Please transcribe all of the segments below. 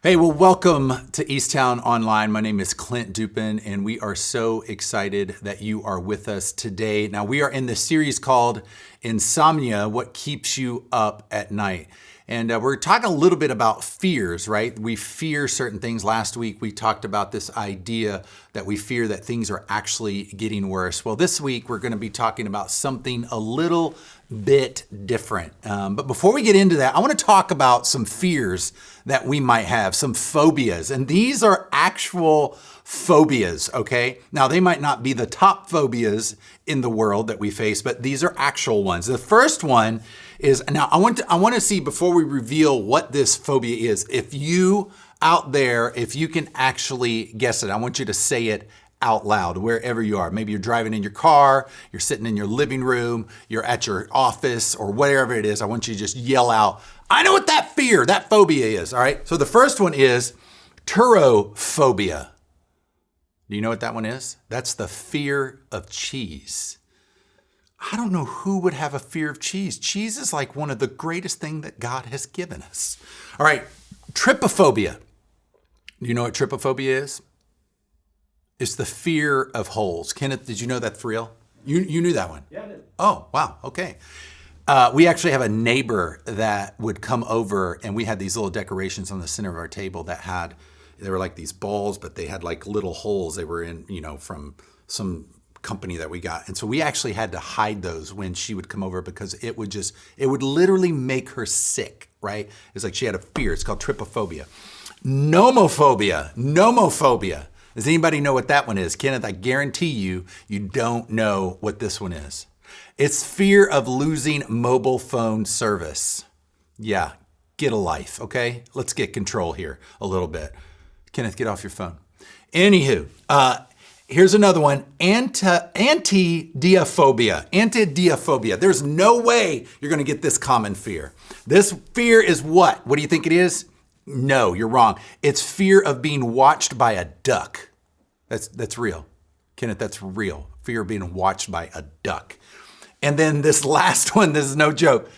Hey, well, welcome to Eastown Online. My name is Clint Dupin, and we are so excited that you are with us today. Now, we are in the series called Insomnia, What Keeps You Up at Night. And we're talking a little bit about fears, right? We fear certain things. Last week, we talked about this idea that we fear that things are actually getting worse. Well, this week, we're going to be talking about something a little bit different. But before we get into that, I want to talk about some fears that we might have, some phobias. And these are actual phobias, okay? Now, they might not be the top phobias in the world that we face, but these are actual ones. The first one is, now I want to see before we reveal what this phobia is, if you out there, if you can actually guess it, I want you to say it out loud wherever you are. Maybe you're driving in your car, you're sitting in your living room, you're at your office or whatever it is. I want you to just yell out, I know what that phobia is, all right? So the first one is turophobia. Do you know what that one is? That's the fear of cheese. I don't know who would have a fear of cheese. Cheese is like one of the greatest things that God has given us. All right, trypophobia. Do you know what trypophobia is? It's the fear of holes. Kenneth, did you know that for real? You knew that one? Yeah, I did. Oh, wow, okay. We actually have a neighbor that would come over, and we had these little decorations on the center of our table that they were like these balls, but they had like little holes. They were in, from some company that we got. And so we actually had to hide those when she would come over because it would literally make her sick, right? It's like she had a fear. It's called trypophobia. Nomophobia. Does anybody know what that one is? Kenneth, I guarantee you don't know what this one is. It's fear of losing mobile phone service. Yeah, get a life, okay? Let's get control here a little bit. Kenneth, get off your phone. Anywho, here's another one, antideaphobia. Antideaphobia. There's no way you're gonna get this common fear. This fear is what? What do you think it is? No, you're wrong. It's fear of being watched by a duck. That's real. Kenneth, that's real. Fear of being watched by a duck. And then this last one, this is no joke.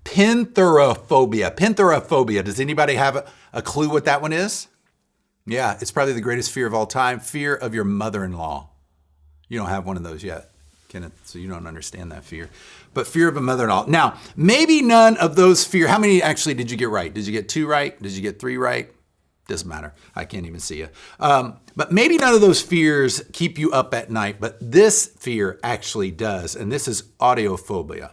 Penthorophobia. Penthorophobia. Does anybody have a clue what that one is? Yeah, it's probably the greatest fear of all time. Fear of your mother-in-law. You don't have one of those yet, Kenneth, so you don't understand that fear. But fear of a mother-in-law. Now, maybe none of those fear. How many actually did you get right? Did you get 2 right? Did you get 3 right? Doesn't matter. I can't even see you. But maybe none of those fears keep you up at night, but this fear actually does. And this is autophobia,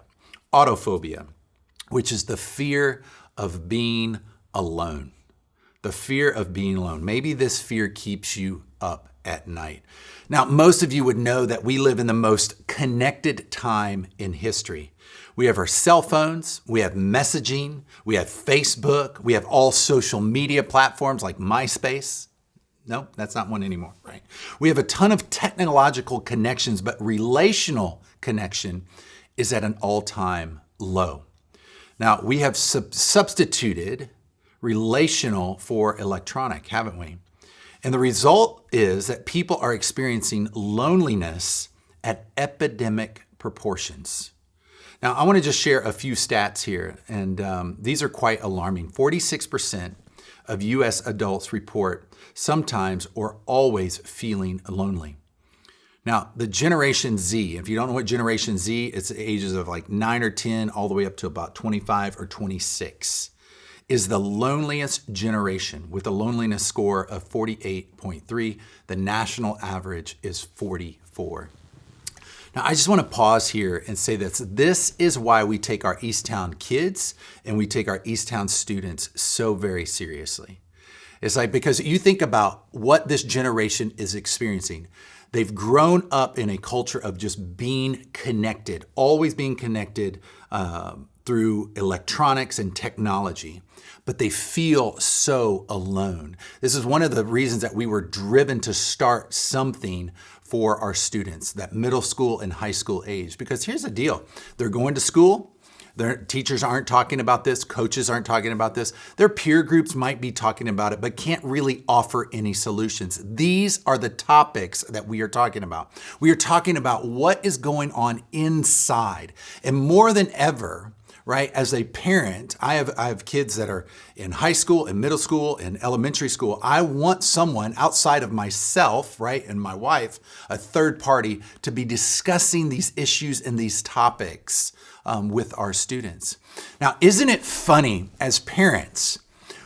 which is the fear of being alone. The fear of being alone. Maybe this fear keeps you up at night. Now, most of you would know that we live in the most connected time in history. We have our cell phones, we have messaging, we have Facebook, we have all social media platforms like MySpace. No, that's not one anymore, right? We have a ton of technological connections, but relational connection is at an all-time low. Now, we have substituted relational for electronic, haven't we? And the result is that people are experiencing loneliness at epidemic proportions. Now, I want to just share a few stats here, and these are quite alarming. 46% of U.S. adults report sometimes or always feeling lonely. Now, the Generation Z, if you don't know what Generation Z, it's the ages of like 9 or 10 all the way up to about 25 or 26. Is the loneliest generation with a loneliness score of 48.3. The national average is 44. Now, I just want to pause here and say this. This is why we take our Easttown kids and we take our Easttown students so very seriously. It's like, because you think about what this generation is experiencing. They've grown up in a culture of just being connected, always being connected through electronics and technology, but they feel so alone. This is one of the reasons that we were driven to start something for our students, that middle school and high school age. Because here's the deal, they're going to school, their teachers aren't talking about this, coaches aren't talking about this, their peer groups might be talking about it, but can't really offer any solutions. These are the topics that we are talking about. We are talking about what is going on inside. And more than ever, right? As a parent, I have kids that are in high school, in middle school, in elementary school. I want someone outside of myself, right, and my wife, a third party, to be discussing these issues and these topics with our students. Now, isn't it funny as parents,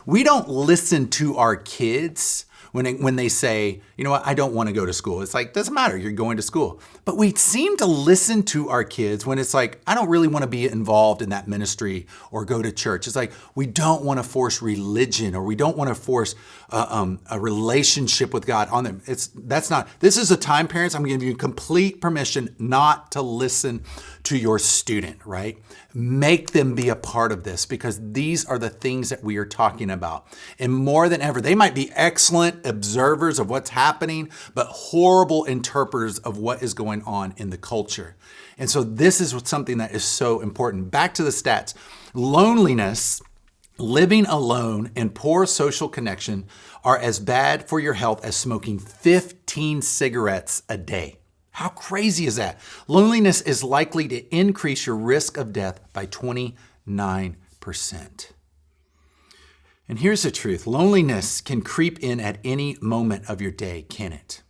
we don't listen to our kids when they say, you know what, I don't want to go to school. It's like, doesn't matter, you're going to school. But we seem to listen to our kids when it's like, I don't really want to be involved in that ministry or go to church. It's like, we don't want to force religion, or we don't want to force a relationship with God on them. This is a time, parents, I'm giving you complete permission not to listen to your student, right? Make them be a part of this, because these are the things that we are talking about. And more than ever, they might be excellent observers of what's happening, but horrible interpreters of what is going on in the culture. And so this is something that is so important. Back to the stats. Loneliness, living alone, and poor social connection are as bad for your health as smoking 15 cigarettes a day. How crazy is that? Loneliness is likely to increase your risk of death by 29%. And here's the truth. Loneliness can creep in at any moment of your day, can it?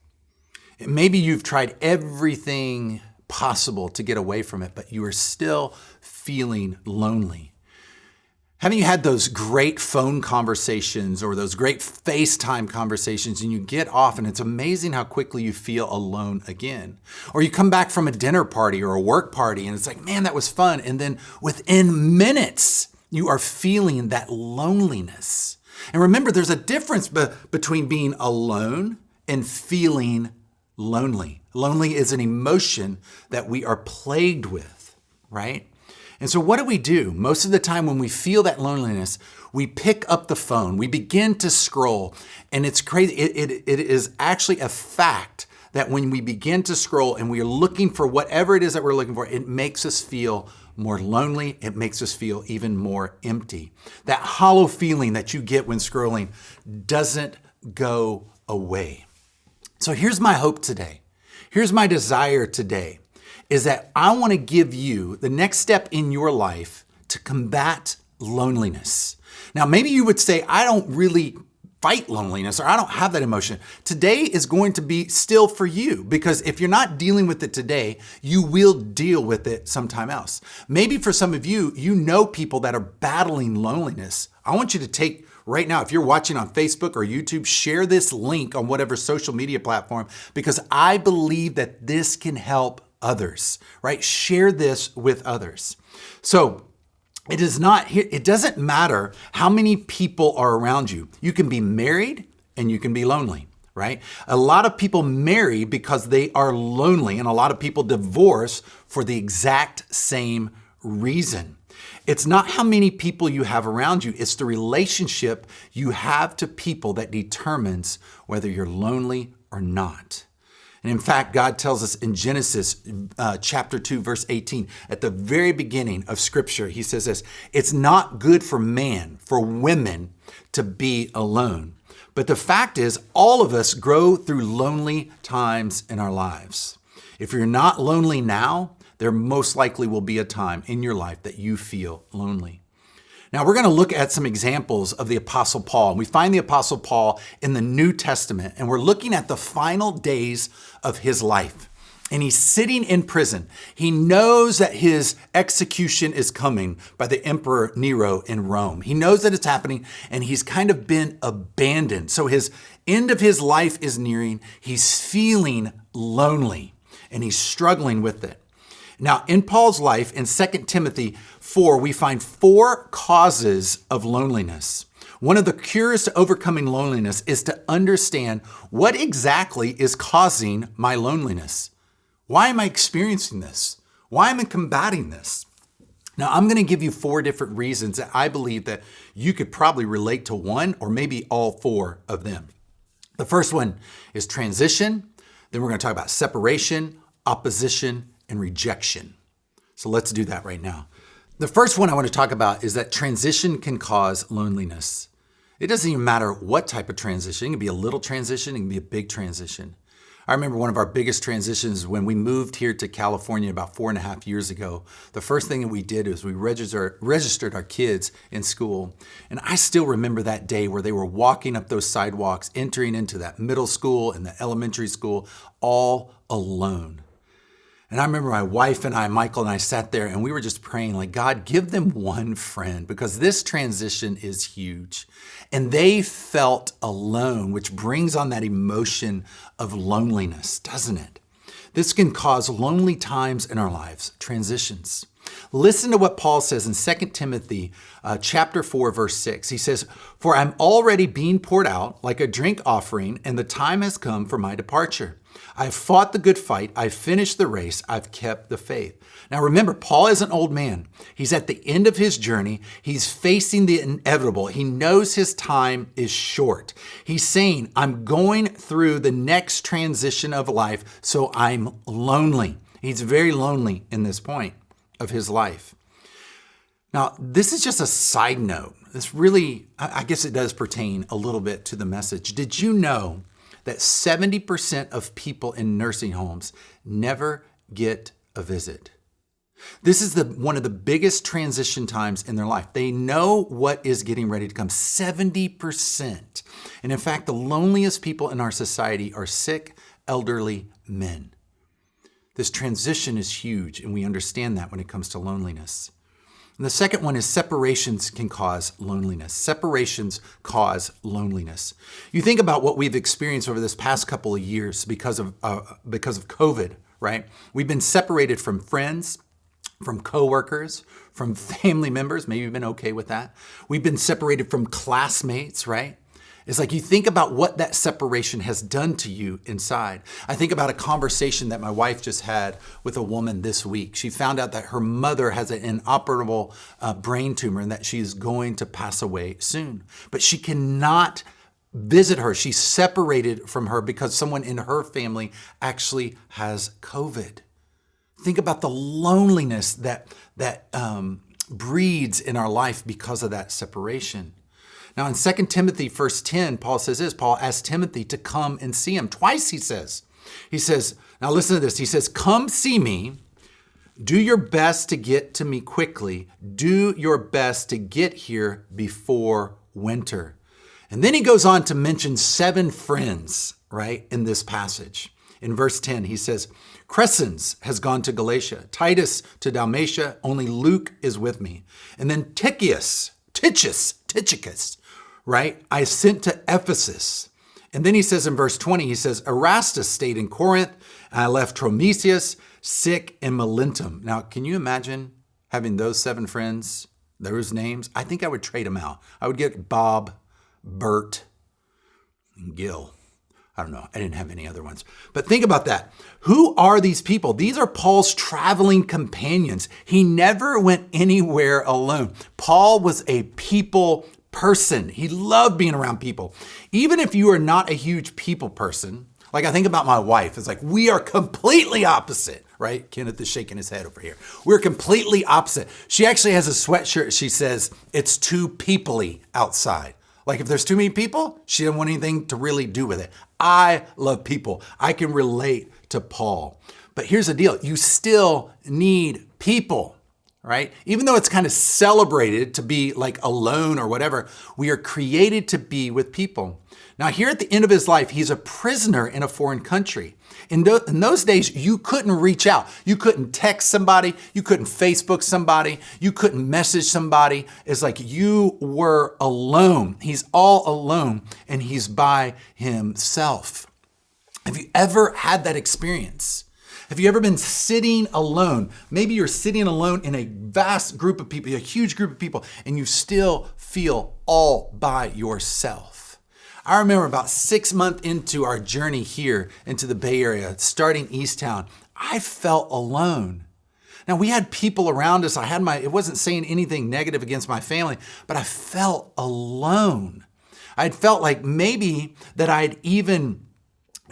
Maybe you've tried everything possible to get away from it, but you are still feeling lonely. Haven't you had those great phone conversations or those great FaceTime conversations, and you get off and it's amazing how quickly you feel alone again? Or you come back from a dinner party or a work party and it's like, man, that was fun. And then within minutes, you are feeling that loneliness. And remember, there's a difference between being alone and feeling lonely. Lonely is an emotion that we are plagued with, right? And so what do? Most of the time when we feel that loneliness, we pick up the phone, we begin to scroll, and it's crazy. It is actually a fact that when we begin to scroll and we are looking for whatever it is that we're looking for, it makes us feel more lonely. It makes us feel even more empty. That hollow feeling that you get when scrolling doesn't go away. So here's my hope today. Here's my desire today, is that I want to give you the next step in your life to combat loneliness. Now, maybe you would say, I don't really fight loneliness, or I don't have that emotion. Today is going to be still for you, because if you're not dealing with it today, you will deal with it sometime else. Maybe for some of you, you know people that are battling loneliness. I want you to take right now, if you're watching on Facebook or YouTube, share this link on whatever social media platform, because I believe that this can help others, right? Share this with others. So it doesn't matter how many people are around you. You can be married and you can be lonely, right? A lot of people marry because they are lonely, and a lot of people divorce for the exact same reason. It's not how many people you have around you, it's the relationship you have to people that determines whether you're lonely or not. And in fact, God tells us in Genesis chapter 2, verse 18, at the very beginning of Scripture, he says this, it's not good for women to be alone. But the fact is, all of us grow through lonely times in our lives. If you're not lonely now, there most likely will be a time in your life that you feel lonely. Now, we're going to look at some examples of the Apostle Paul. And we find the Apostle Paul in the New Testament, and we're looking at the final days of his life. And he's sitting in prison. He knows that his execution is coming by the Emperor Nero in Rome. He knows that it's happening, and he's kind of been abandoned. So his end of his life is nearing. He's feeling lonely, and he's struggling with it. Now, in Paul's life, in 2 Timothy 4, we find 4 causes of loneliness. One of the cures to overcoming loneliness is to understand what exactly is causing my loneliness. Why am I experiencing this? Why am I combating this? Now, I'm going to give you 4 different reasons that I believe that you could probably relate to one or maybe all 4 of them. The first one is transition. Then we're going to talk about separation, opposition, and rejection. So let's do that right now. The first one I want to talk about is that transition can cause loneliness. It doesn't even matter what type of transition. It can be a little transition, it can be a big transition. I remember one of our biggest transitions when we moved here to California about 4.5 years ago. The first thing that we did is we registered our kids in school. And I still remember that day where they were walking up those sidewalks, entering into that middle school and the elementary school, all alone. And I remember my wife and I, Michael and I, sat there and we were just praying, like, God, give them one friend, because this transition is huge. And they felt alone, which brings on that emotion of loneliness, doesn't it? This can cause lonely times in our lives, transitions. Listen to what Paul says in 2 Timothy chapter 4, verse 6. He says, "For I'm already being poured out like a drink offering, and the time has come for my departure. I've fought the good fight. I've finished the race. I've kept the faith." Now remember, Paul is an old man. He's at the end of his journey. He's facing the inevitable. He knows his time is short. He's saying, I'm going through the next transition of life, so I'm lonely. He's very lonely in this point of his life. Now, this is just a side note. This really, I guess it does pertain a little bit to the message. Did you know that 70% of people in nursing homes never get a visit? This is one of the biggest transition times in their life. They know what is getting ready to come, 70%. And in fact, the loneliest people in our society are sick, elderly men. This transition is huge, and we understand that when it comes to loneliness. And the second one is separations can cause loneliness. Separations cause loneliness. You think about what we've experienced over this past couple of years because of COVID, right? We've been separated from friends, from coworkers, from family members. Maybe you've been okay with that. We've been separated from classmates, right? It's like you think about what that separation has done to you inside. I think about a conversation that my wife just had with a woman this week. She found out that her mother has an inoperable brain tumor and that she is going to pass away soon. But she cannot visit her. She's separated from her because someone in her family actually has COVID. Think about the loneliness that breeds in our life because of that separation. Now in 2 Timothy verse 10, Paul says this. Paul asked Timothy to come and see him. Twice he says, now listen to this. He says, come see me. Do your best to get to me quickly. Do your best to get here before winter. And then he goes on to mention 7 friends, right, in this passage. In verse 10, he says, Crescens has gone to Galatia, Titus to Dalmatia, only Luke is with me. And then Tychicus, right, I sent to Ephesus. And then he says in verse 20, he says, Erastus stayed in Corinth, and I left Tromesius sick in Miletum. Now, can you imagine having those 7 friends, those names? I think I would trade them out. I would get Bob, Bert, and Gil. I don't know. I didn't have any other ones. But think about that. Who are these people? These are Paul's traveling companions. He never went anywhere alone. Paul was a people person. He loved being around people. Even if you are not a huge people person, like I think about my wife, it's like we are completely opposite, right? Kenneth is shaking his head over here. We're completely opposite. She actually has a sweatshirt. She says, it's too peoply outside. Like if there's too many people, she doesn't want anything to really do with it. I love people. I can relate to Paul. But here's the deal. You still need people, right? Even though it's kind of celebrated to be like alone or whatever, we are created to be with people. Now here at the end of his life, he's a prisoner in a foreign country. In those days, you couldn't reach out. You couldn't text somebody. You couldn't Facebook somebody. You couldn't message somebody. It's like you were alone. He's all alone and he's by himself. Have you ever had that experience? Have you ever been sitting alone? Maybe you're sitting alone in a vast group of people, a huge group of people, and you still feel all by yourself. I remember about 6 months into our journey here into the Bay Area, starting Eastown, I felt alone. Now we had people around us. It wasn't saying anything negative against my family, but I felt alone. I'd felt like maybe that I'd even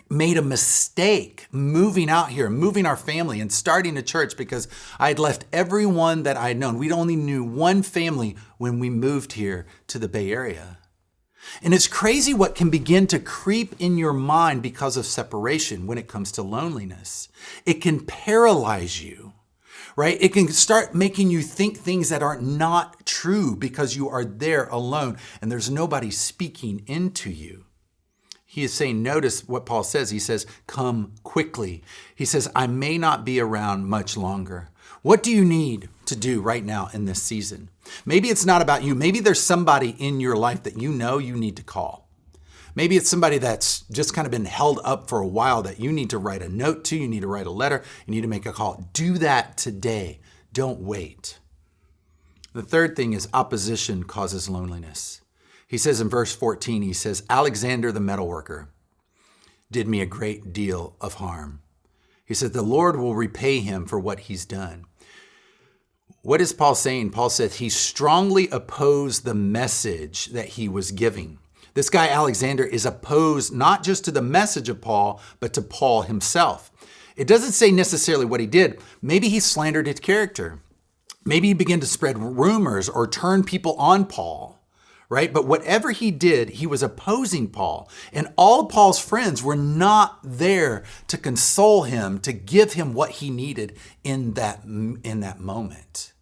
made a mistake moving out here, moving our family and starting a church because I had left everyone that I had known. We only knew one family when we moved here to the Bay Area. And it's crazy what can begin to creep in your mind because of separation when it comes to loneliness. It can paralyze you, right? It can start making you think things that are not true because you are there alone and there's nobody speaking into you. He is saying, notice what Paul says. He says, come quickly. He says, I may not be around much longer. What do you need to do right now in this season? Maybe it's not about you. Maybe there's somebody in your life that you know you need to call. Maybe it's somebody that's just kind of been held up for a while that you need to write a note to. You need to write a letter. You need to make a call. Do that today. Don't wait. The third thing is opposition causes loneliness. He says in verse 14, he says, Alexander the metalworker did me a great deal of harm. He said, the Lord will repay him for what he's done. What is Paul saying? Paul said he strongly opposed the message that he was giving. This guy, Alexander, is opposed not just to the message of Paul, but to Paul himself. It doesn't say necessarily what he did. Maybe he slandered his character. Maybe he began to spread rumors or turn people on Paul, right? But whatever he did, he was opposing Paul. And all of Paul's friends were not there to console him, to give him what he needed in that moment.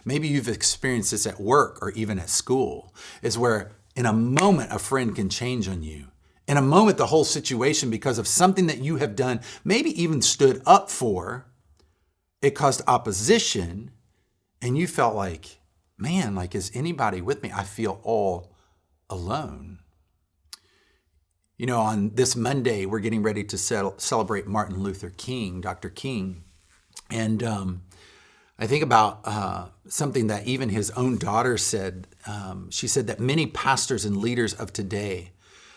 Maybe you've experienced this at work or even at school, is where in a moment a friend can change on you. In a moment, the whole situation, because of something that you have done, maybe even stood up for, it caused opposition. And you felt like, man, like, is anybody with me? I feel all alone. You know, on this Monday, we're getting ready to celebrate Martin Luther King, Dr. King. And I think about something that even his own daughter said. She said that many pastors and leaders of today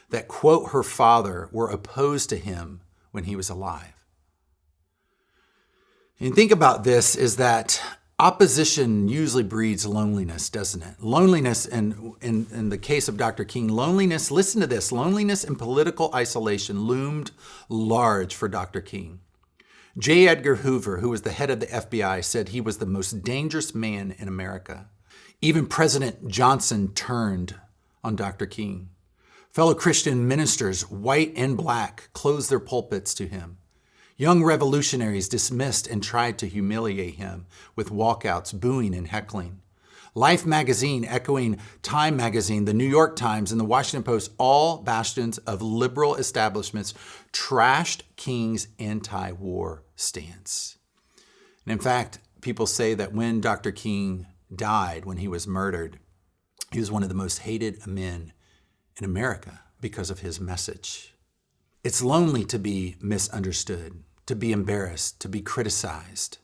that quote her father were opposed to him when he was alive. And think about this is that opposition usually breeds loneliness, doesn't it? Loneliness, and in the case of Dr. King, loneliness, listen to this, loneliness and political isolation loomed large for Dr. King. J. Edgar Hoover, who was the head of the FBI, said he was the most dangerous man in America. Even President Johnson turned on Dr. King. Fellow Christian ministers, white and black, closed their pulpits to him. Young revolutionaries dismissed and tried to humiliate him with walkouts, booing, and heckling. Life magazine, echoing Time magazine, the New York Times, and the Washington Post, all bastions of liberal establishments, trashed King's anti-war stance. And in fact, people say that when Dr. King died, when he was murdered, he was one of the most hated men in America because of his message. It's lonely to be misunderstood, to be embarrassed, to be criticized.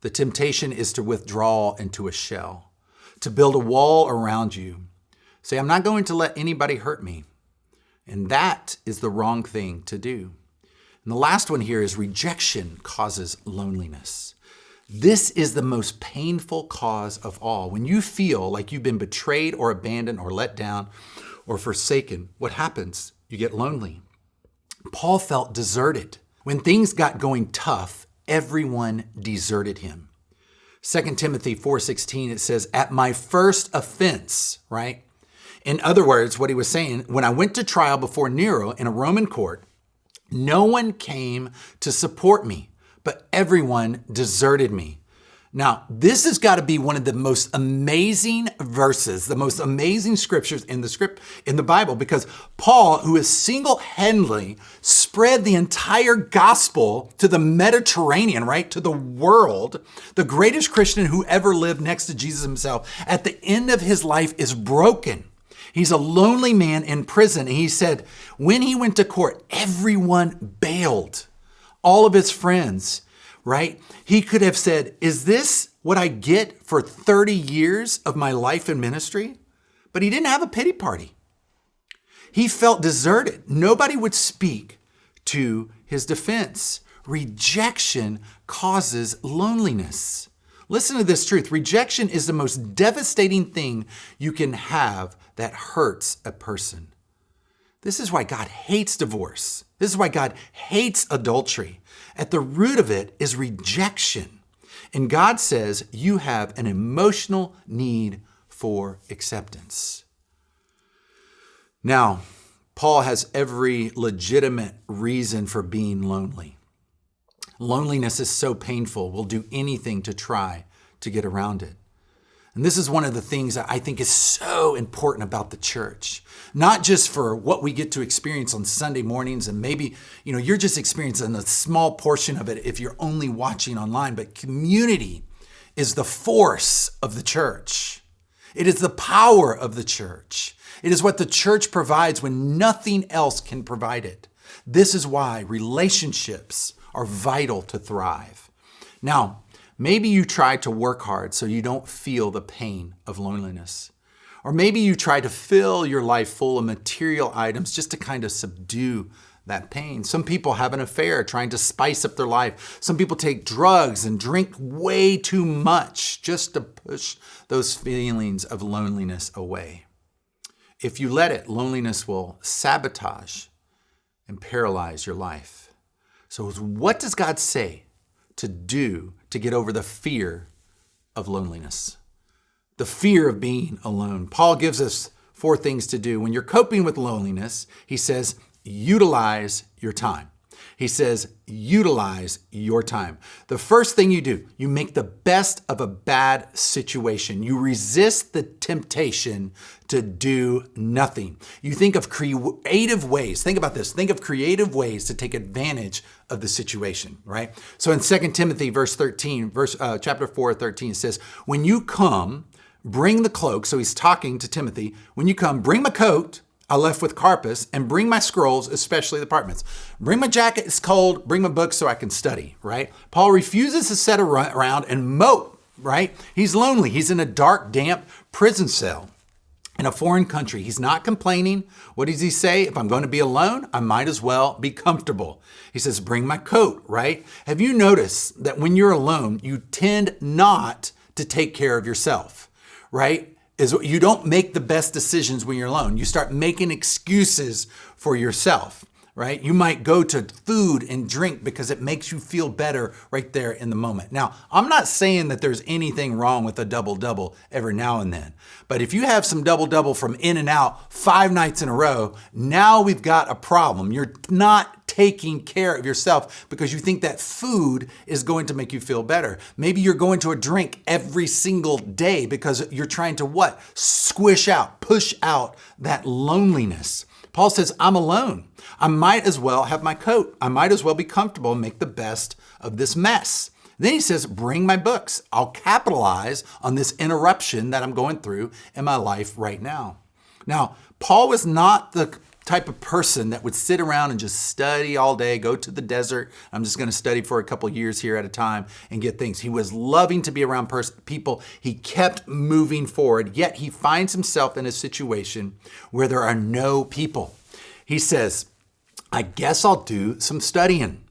The temptation is to withdraw into a shell, to build a wall around you. Say, I'm not going to let anybody hurt me. And that is the wrong thing to do. And the last one here is rejection causes loneliness. This is the most painful cause of all. When you feel like you've been betrayed or abandoned or let down or forsaken, what happens? You get lonely. Paul felt deserted. When things got going tough, everyone deserted him. 2 Timothy 4:16, it says, at my first offense, right? In other words, what he was saying, when I went to trial before Nero in a Roman court, no one came to support me, but everyone deserted me. Now, this has got to be one of the most amazing verses, the most amazing scriptures in the Bible, because Paul, who is single-handedly spread the entire gospel to the Mediterranean, right, to the world, the greatest Christian who ever lived next to Jesus himself, at the end of his life is broken. He's a lonely man in prison. And he said, when he went to court, everyone bailed, all of his friends, right? He could have said, is this what I get for 30 years of my life in ministry? But he didn't have a pity party. He felt deserted. Nobody would speak to his defense. Rejection causes loneliness. Listen to this truth. Rejection is the most devastating thing you can have that hurts a person. This is why God hates divorce. This is why God hates adultery. At the root of it is rejection. And God says you have an emotional need for acceptance. Now, Paul has every legitimate reason for being lonely. Loneliness is so painful, we'll do anything to try to get around it. And this is one of the things that I think is so important about the church, not just for what we get to experience on Sunday mornings, and maybe, you're just experiencing a small portion of it if you're only watching online, but community is the force of the church. It is the power of the church. It is what the church provides when nothing else can provide it. This is why relationships are vital to thrive. Now, maybe you try to work hard so you don't feel the pain of loneliness. Or maybe you try to fill your life full of material items just to kind of subdue that pain. Some people have an affair trying to spice up their life. Some people take drugs and drink way too much just to push those feelings of loneliness away. If you let it, loneliness will sabotage and paralyze your life. So what does God say to do to get over the fear of loneliness? The fear of being alone. Paul gives us 4 things to do. When you're coping with loneliness, he says, utilize your time. He says, utilize your time. The first thing you do, you make the best of a bad situation. You resist the temptation to do nothing. You think of creative ways. Think about this. Think of creative ways to take advantage of the situation, right? So in 2 Timothy chapter 4, 13, it says, when you come, bring the cloak. So he's talking to Timothy. When you come, bring my coat I left with Carpus, and bring my scrolls, especially the parchments. Bring my jacket, it's cold. Bring my books so I can study, right? Paul refuses to sit around and mope, right? He's lonely. He's in a dark, damp prison cell in a foreign country. He's not complaining. What does he say? If I'm going to be alone, I might as well be comfortable. He says, bring my coat, right? Have you noticed that when you're alone, you tend not to take care of yourself, right? You don't make the best decisions when you're alone. You start making excuses for yourself, right? You might go to food and drink because it makes you feel better right there in the moment. Now, I'm not saying that there's anything wrong with a double-double every now and then, but if you have some double-double from In-N-Out 5 nights in a row, now we've got a problem. You're not taking care of yourself because you think that food is going to make you feel better. Maybe you're going to a drink every single day because you're trying to what? Push out that loneliness. Paul says, I'm alone. I might as well have my coat. I might as well be comfortable and make the best of this mess. Then he says, bring my books. I'll capitalize on this interruption that I'm going through in my life right now. Now, Paul was not the type of person that would sit around and just study all day, go to the desert. I'm just going to study for a couple years here at a time and get things. He was loving to be around people. He kept moving forward, yet he finds himself in a situation where there are no people. He says, I guess I'll do some studying.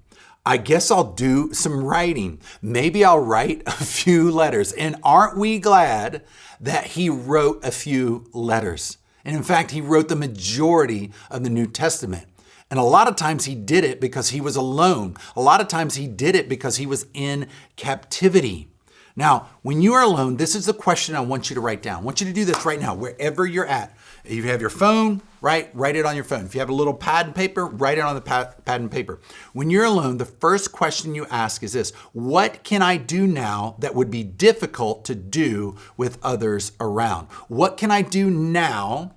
I guess I'll do some writing. Maybe I'll write a few letters. And aren't we glad that he wrote a few letters? And in fact, he wrote the majority of the New Testament. And a lot of times he did it because he was alone. A lot of times he did it because he was in captivity. Now, when you are alone, this is the question I want you to write down. I want you to do this right now, wherever you're at. If you have your phone, write it on your phone. If you have a little pad and paper, write it on the pad and paper. When you're alone, the first question you ask is this: what can I do now that would be difficult to do with others around? What can I do now?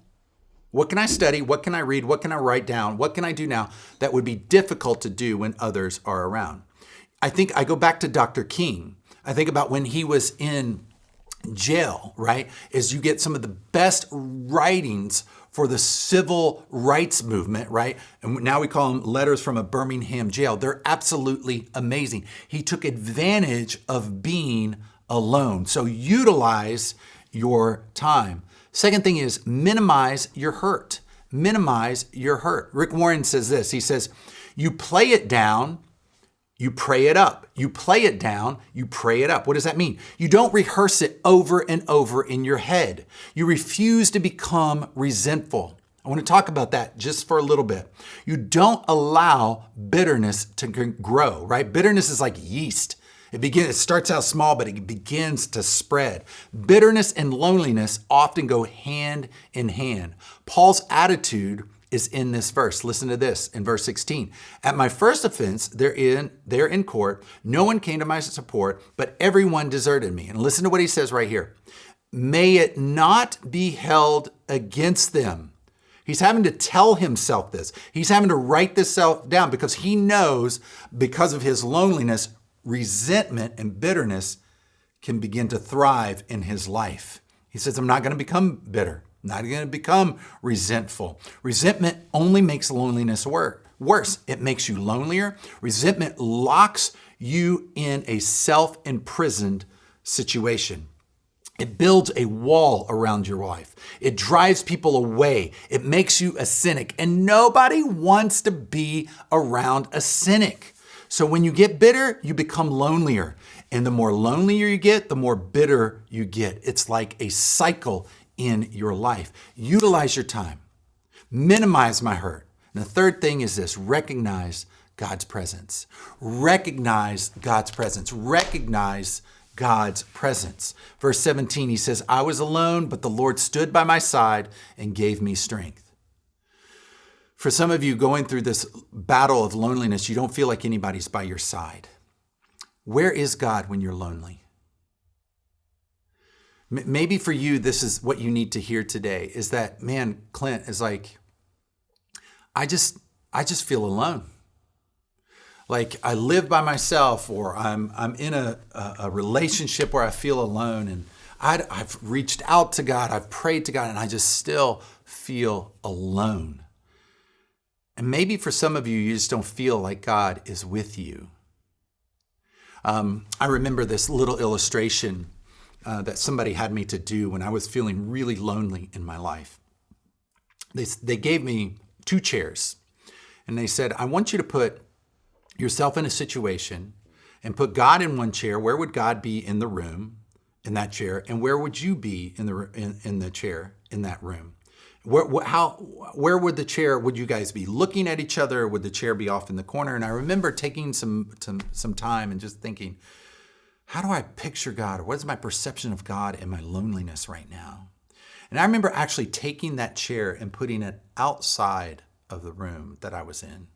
What can I study? What can I read? What can I write down? What can I do now that would be difficult to do when others are around? I think I go back to Dr. King. I think about when he was in jail, right? Is you get some of the best writings for the civil rights movement, right? And now we call them letters from a Birmingham jail. They're absolutely amazing. He took advantage of being alone. So utilize your time. Second thing is minimize your hurt. Minimize your hurt. Rick Warren says this. He says, you play it down, you pray it up. You play it down, you pray it up. What does that mean? You don't rehearse it over and over in your head. You refuse to become resentful. I want to talk about that just for a little bit. You don't allow bitterness to grow, right? Bitterness is like yeast. It starts out small, but it begins to spread. Bitterness and loneliness often go hand in hand. Paul's attitude is in this verse. Listen to this in verse 16. At my first offense, there in court, no one came to my support, but everyone deserted me. And listen to what he says right here. May it not be held against them. He's having to tell himself this. He's having to write this down because he knows because of his loneliness, resentment and bitterness can begin to thrive in his life. He says, I'm not going to become bitter. I'm not going to become resentful. Resentment only makes loneliness worse. It makes you lonelier. Resentment locks you in a self-imprisoned situation. It builds a wall around your life. It drives people away. It makes you a cynic. And nobody wants to be around a cynic. So when you get bitter, you become lonelier. And the more lonelier you get, the more bitter you get. It's like a cycle in your life. Utilize your time. Minimize my hurt. And the third thing is this: recognize God's presence. Recognize God's presence. Recognize God's presence. Verse 17, he says, I was alone, but the Lord stood by my side and gave me strength. For some of you going through this battle of loneliness, you don't feel like anybody's by your side. Where is God when you're lonely? Maybe for you, this is what you need to hear today, is that, man, Clint is like, I just feel alone. Like I live by myself, or I'm in a relationship where I feel alone, and I've reached out to God, I've prayed to God, and I just still feel alone. And maybe for some of you, you just don't feel like God is with you. I remember this little illustration that somebody had me to do when I was feeling really lonely in my life. They gave me 2 chairs, and they said, I want you to put yourself in a situation and put God in one chair. Where would God be in the room, in that chair? And where would you be in the chair, in that room? Where would the chair, would you guys be looking at each other? Or would the chair be off in the corner? And I remember taking some time and just thinking, how do I picture God? What is my perception of God in my loneliness right now? And I remember actually taking that chair and putting it outside of the room that I was in.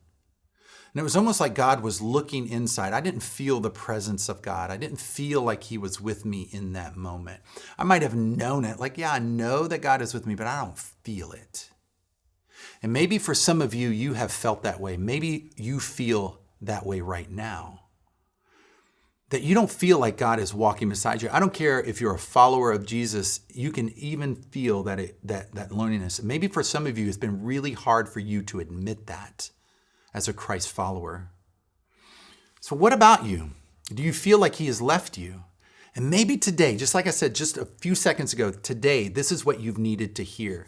And it was almost like God was looking inside. I didn't feel the presence of God. I didn't feel like he was with me in that moment. I might have known it. Like, yeah, I know that God is with me, but I don't feel it. And maybe for some of you, you have felt that way. Maybe you feel that way right now. That you don't feel like God is walking beside you. I don't care if you're a follower of Jesus, you can even feel that loneliness. Maybe for some of you, it's been really hard for you to admit that as a Christ follower. So what about you? Do you feel like he has left you? And maybe today, just like I said just a few seconds ago, today, this is what you've needed to hear.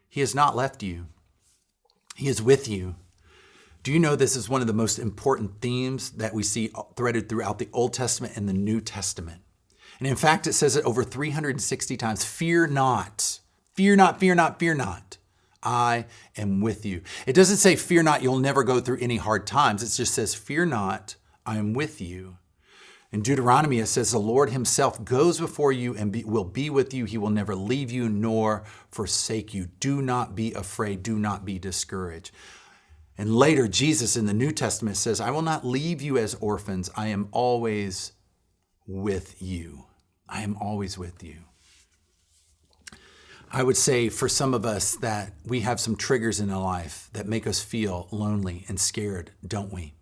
He has not left you. He is with you. Do you know this is one of the most important themes that we see threaded throughout the Old Testament and the New Testament? And in fact, it says it over 360 times. Fear not. Fear not, fear not, fear not. I am with you. It doesn't say, fear not, you'll never go through any hard times. It just says, fear not, I am with you. In Deuteronomy, it says, the Lord himself goes before you and will be with you. He will never leave you nor forsake you. Do not be afraid. Do not be discouraged. And later, Jesus in the New Testament says, I will not leave you as orphans. I am always with you. I am always with you. I would say for some of us that we have some triggers in our life that make us feel lonely and scared, don't we?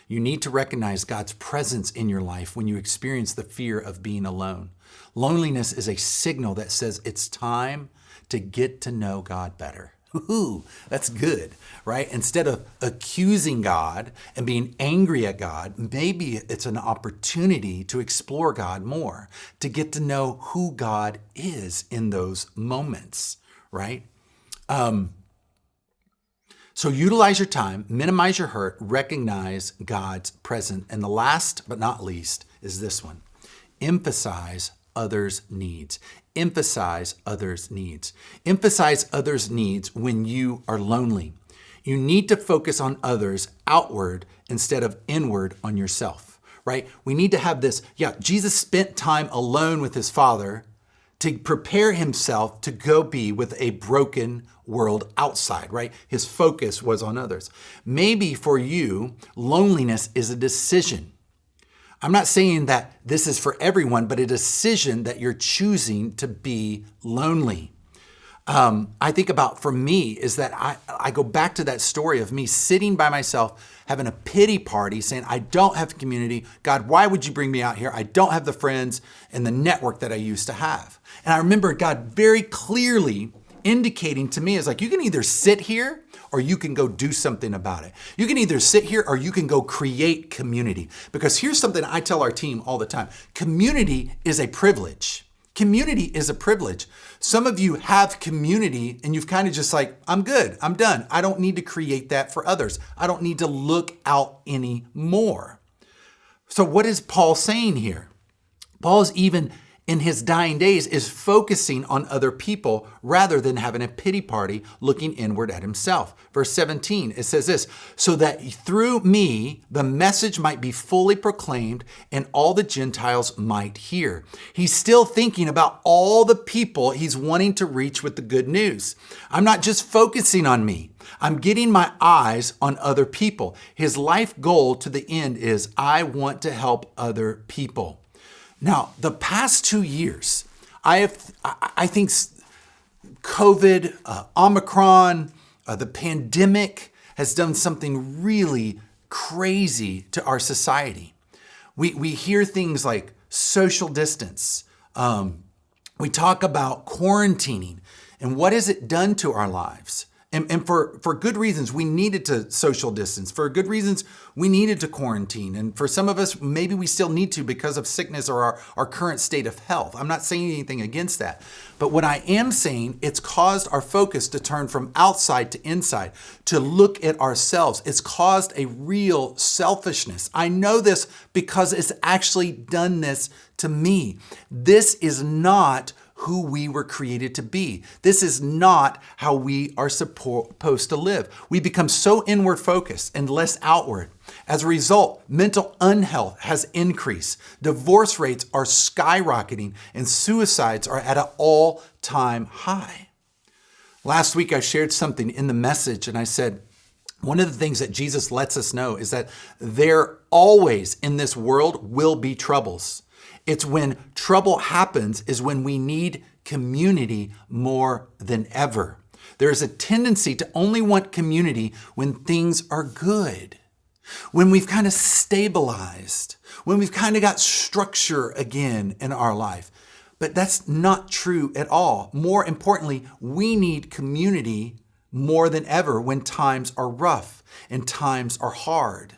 You need to recognize God's presence in your life when you experience the fear of being alone. Loneliness is a signal that says it's time to get to know God better. Ooh, that's good, right? Instead of accusing God and being angry at God, maybe it's an opportunity to explore God more, to get to know who God is in those moments, right? So utilize your time, minimize your hurt, recognize God's presence. And the last but not least is this one. Emphasize others' needs. Emphasize others' needs. Emphasize others' needs when you are lonely. You need to focus on others outward instead of inward on yourself. right? We need to have this. Yeah, Jesus spent time alone with his Father to prepare himself to go be with a broken world outside, right? His focus was on others. Maybe for you, loneliness is a decision. I'm not saying that this is for everyone, but a decision that you're choosing to be lonely. I think about for me is that I go back to that story of me sitting by myself, having a pity party saying, I don't have community. God, why would you bring me out here? I don't have the friends and the network that I used to have. And I remember God very clearly indicating to me is like, you can either sit here or you can go do something about it. You can either sit here or you can go create community. Because here's something I tell our team all the time. Community is a privilege. Community is a privilege. Some of you have community and you've kind of just like, I'm good, I'm done. I don't need to create that for others. I don't need to look out anymore. So what is Paul saying here? Paul's even in his dying days is focusing on other people rather than having a pity party looking inward at himself. Verse 17, it says this, so that through me, the message might be fully proclaimed and all the Gentiles might hear. He's still thinking about all the people he's wanting to reach with the good news. I'm not just focusing on me. I'm getting my eyes on other people. His life goal to the end is I want to help other people. Now, the past 2 years, I think COVID, Omicron, the pandemic has done something really crazy to our society. We hear things like social distance. We talk about quarantining and what has it done to our lives? And for good reasons, we needed to social distance. For good reasons, we needed to quarantine. And for some of us, maybe we still need to because of sickness or our current state of health. I'm not saying anything against that. But what I am saying, it's caused our focus to turn from outside to inside, to look at ourselves. It's caused a real selfishness. I know this because it's actually done this to me. This is not who we were created to be. This is not how we are supposed to live. We become so inward focused and less outward. As a result, mental unhealth has increased. Divorce rates are skyrocketing and suicides are at an all-time high. Last week, I shared something in the message and I said, one of the things that Jesus lets us know is that there always in this world will be troubles. It's when trouble happens is when we need community more than ever. There is a tendency to only want community when things are good, when we've kind of stabilized, when we've kind of got structure again in our life. But that's not true at all. More importantly, we need community more than ever when times are rough and times are hard.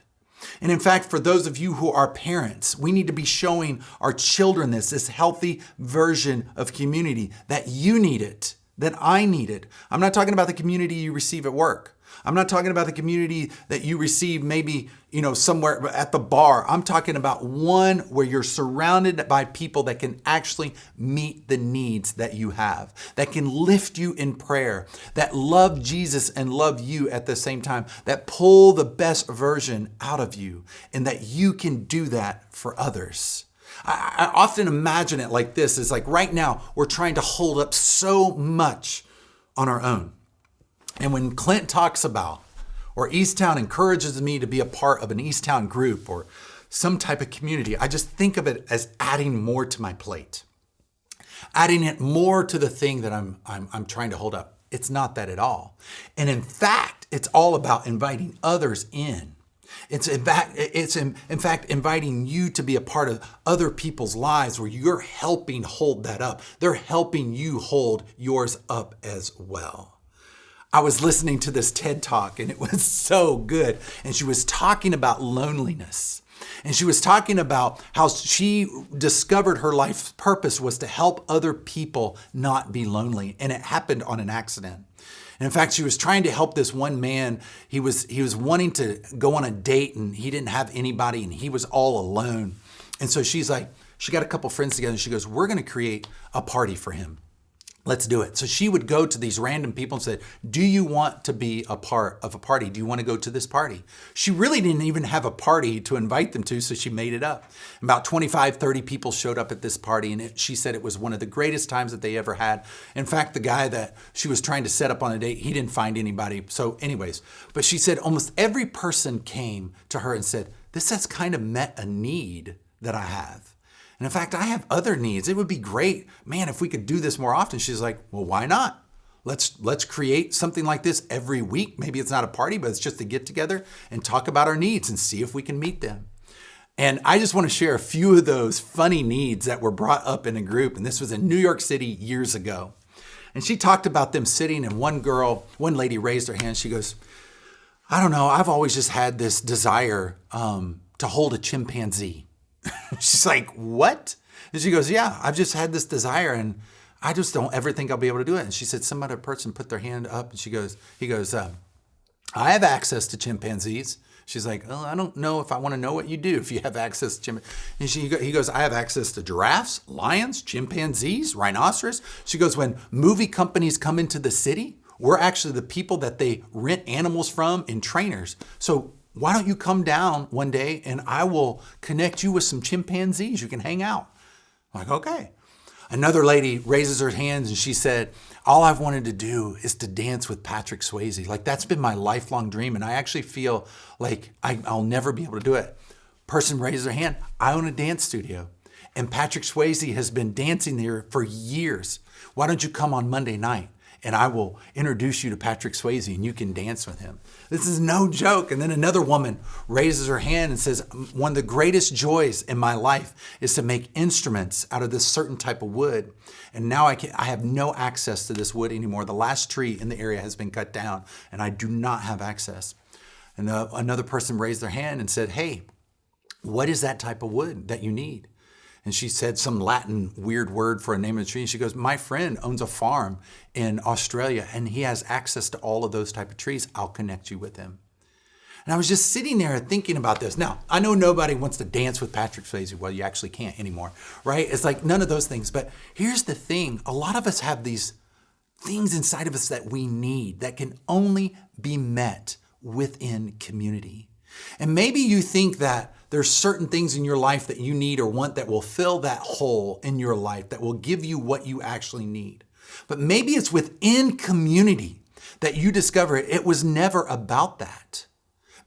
And in fact, for those of you who are parents, we need to be showing our children this healthy version of community, that you need it, that I need it. I'm not talking about the community you receive at work. I'm not talking about the community that you receive maybe, somewhere at the bar. I'm talking about one where you're surrounded by people that can actually meet the needs that you have, that can lift you in prayer, that love Jesus and love you at the same time, that pull the best version out of you, and that you can do that for others. I often imagine it like this. It's like right now we're trying to hold up so much on our own. And when Clint talks about, or Eastown encourages me to be a part of an Eastown group or some type of community, I just think of it as adding more to my plate, adding it more to the thing that I'm trying to hold up. It's not that at all. And in fact, it's all about inviting others in. It's in fact inviting you to be a part of other people's lives where you're helping hold that up. They're helping you hold yours up as well. I was listening to this TED Talk and it was so good. And she was talking about loneliness. And she was talking about how she discovered her life's purpose was to help other people not be lonely. And it happened on an accident. And in fact, she was trying to help this one man. He was wanting to go on a date and he didn't have anybody and he was all alone. And so she got a couple friends together and she goes, we're going to create a party for him. Let's do it. So she would go to these random people and said, do you want to be a part of a party? Do you want to go to this party? She really didn't even have a party to invite them to, so she made it up. About 25, 30 people showed up at this party, and she said it was one of the greatest times that they ever had. In fact, the guy that she was trying to set up on a date, he didn't find anybody. So anyways, but she said almost every person came to her and said, this has kind of met a need that I have. And in fact, I have other needs. It would be great, man, if we could do this more often. She's like, well, why not? Let's create something like this every week. Maybe it's not a party, but it's just a get together and talk about our needs and see if we can meet them. And I just want to share a few of those funny needs that were brought up in a group. And this was in New York City years ago. And she talked about them sitting, and one lady raised her hand. She goes, I don't know, I've always just had this desire to hold a chimpanzee. She's like, what? And she goes, yeah, I've just had this desire and I just don't ever think I'll be able to do it. And she said, some other person put their hand up and he goes, I have access to chimpanzees. She's like, oh, I don't know if I want to know what you do if you have access to chimpanzees. And he goes, I have access to giraffes, lions, chimpanzees, rhinoceros. She goes, when movie companies come into the city, we're actually the people that they rent animals from and trainers. So why don't you come down one day and I will connect you with some chimpanzees. You can hang out. I'm like, okay. Another lady raises her hands and she said, all I've wanted to do is to dance with Patrick Swayze. Like that's been my lifelong dream. And I actually feel like I'll never be able to do it. Person raises their hand. I own a dance studio and Patrick Swayze has been dancing there for years. Why don't you come on Monday night? And I will introduce you to Patrick Swayze and you can dance with him. This is no joke. And then another woman raises her hand and says, one of the greatest joys in my life is to make instruments out of this certain type of wood. And now I have no access to this wood anymore. The last tree in the area has been cut down and I do not have access. And another person raised their hand and said, hey, what is that type of wood that you need? And she said some Latin weird word for a name of the tree. And she goes, my friend owns a farm in Australia and he has access to all of those type of trees. I'll connect you with him. And I was just sitting there thinking about this. Now, I know nobody wants to dance with Patrick Swayze. Well, you actually can't anymore, right? It's like none of those things. But here's the thing. A lot of us have these things inside of us that we need that can only be met within community. And maybe you think that there's certain things in your life that you need or want that will fill that hole in your life, that will give you what you actually need. But maybe it's within community that you discover it was never about that.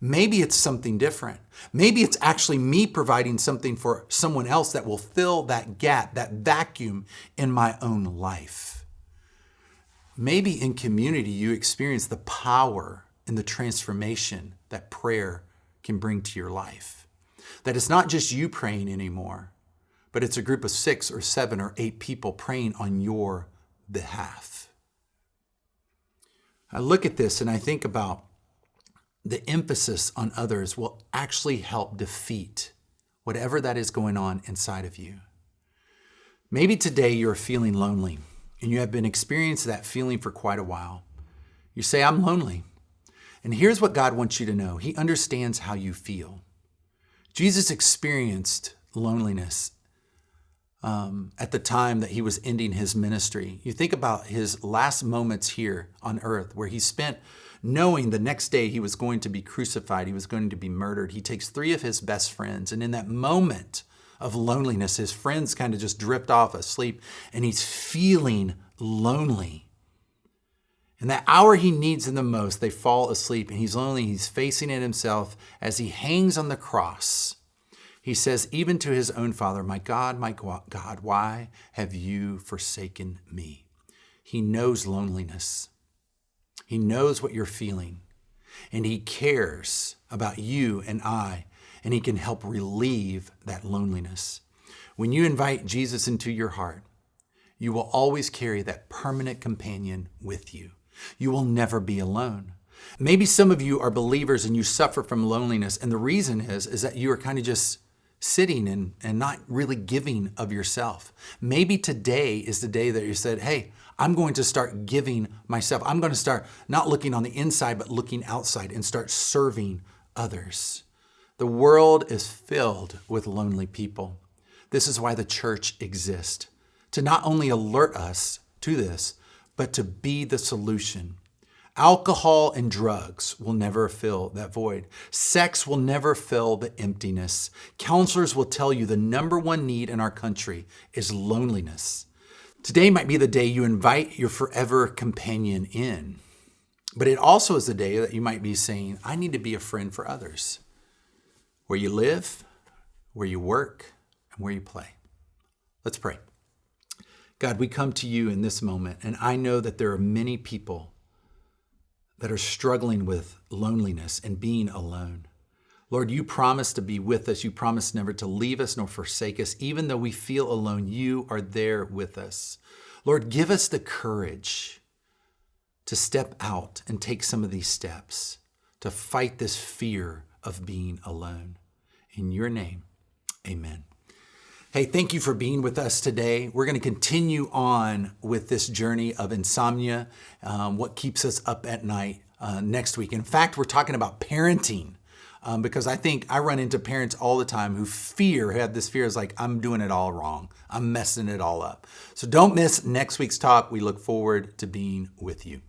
Maybe it's something different. Maybe it's actually me providing something for someone else that will fill that gap, that vacuum in my own life. Maybe in community you experience the power and the transformation that prayer can bring to your life. That it's not just you praying anymore, but it's a group of 6 or 7 or 8 people praying on your behalf. I look at this and I think about the emphasis on others will actually help defeat whatever that is going on inside of you. Maybe today you're feeling lonely and you have been experiencing that feeling for quite a while. You say, I'm lonely. And here's what God wants you to know. He understands how you feel. Jesus experienced loneliness at the time that he was ending his ministry. You think about his last moments here on earth where he spent knowing the next day he was going to be crucified, he was going to be murdered. He takes 3 of his best friends, and in that moment of loneliness, his friends kind of just drift off asleep and he's feeling lonely. In that hour he needs them the most, they fall asleep and he's lonely. He's facing it himself as he hangs on the cross. He says, even to his own Father, my God, why have you forsaken me? He knows loneliness. He knows what you're feeling. And he cares about you and I, and he can help relieve that loneliness. When you invite Jesus into your heart, you will always carry that permanent companion with you. You will never be alone. Maybe some of you are believers and you suffer from loneliness. And the reason is that you are kind of just sitting and not really giving of yourself. Maybe today is the day that you said, hey, I'm going to start giving myself. I'm going to start not looking on the inside, but looking outside and start serving others. The world is filled with lonely people. This is why the church exists, to not only alert us to this, but to be the solution. Alcohol and drugs will never fill that void. Sex will never fill the emptiness. Counselors will tell you the number one need in our country is loneliness. Today might be the day you invite your forever companion in, but it also is the day that you might be saying, I need to be a friend for others. Where you live, where you work, and where you play. Let's pray. God, we come to you in this moment, and I know that there are many people that are struggling with loneliness and being alone. Lord, you promise to be with us. You promise never to leave us nor forsake us. Even though we feel alone, you are there with us. Lord, give us the courage to step out and take some of these steps to fight this fear of being alone. In your name, amen. Hey, thank you for being with us today. We're going to continue on with this journey of insomnia, what keeps us up at night next week. In fact, we're talking about parenting because I think I run into parents all the time who have this fear is like, I'm doing it all wrong. I'm messing it all up. So don't miss next week's talk. We look forward to being with you.